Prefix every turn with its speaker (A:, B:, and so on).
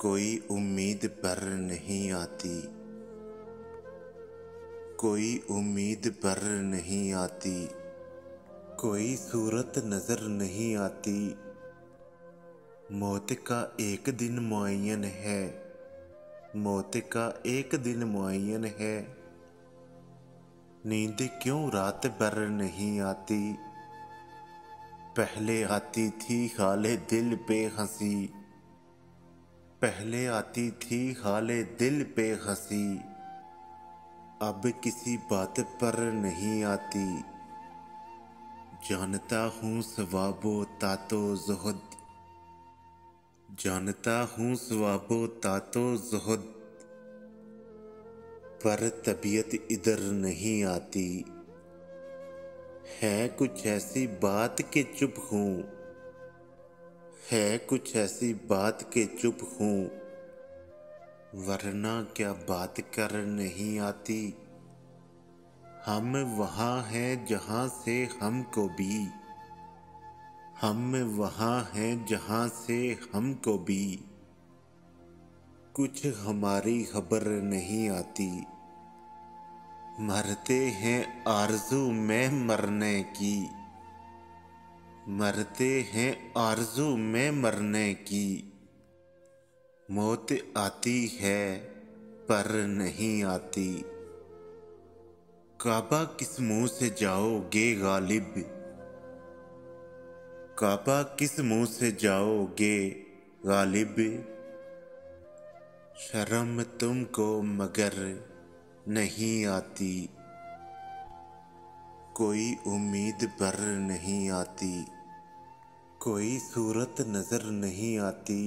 A: कोई उम्मीद पर नहीं आती, कोई उम्मीद पर नहीं आती, कोई सूरत नजर नहीं आती। मौत का एक दिन मुअय्यन है, मौत का एक दिन मुअय्यन है। नींद क्यों रात भर नहीं आती, पहले आती थी हाले दिल पे हंसी, पहले आती थी हाले दिल पे हंसी। अब किसी बात पर नहीं आती, जानता हूँ सवाबो तातो ज़ुहद, जानता हूँ सवाबो तातो ज़ुहद, पर तबीयत इधर नहीं आती। है कुछ ऐसी बात के चुप हूँ, है कुछ ऐसी बात के चुप हूँ, वरना क्या बात कर नहीं आती। हम वहाँ हैं जहाँ से हमको भी, हम वहाँ हैं जहाँ से हमको भी, कुछ हमारी खबर नहीं आती। मरते हैं आरज़ू में मरने की, मरते हैं आरज़ू में मरने की। मौत आती है पर नहीं आती। काबा किस मुंह से जाओगे गालिब, काबा किस मुंह से जाओगे गालिब। शर्म तुमको मगर नहीं आती, कोई उम्मीद पर नहीं आती, कोई सूरत नजर नहीं आती।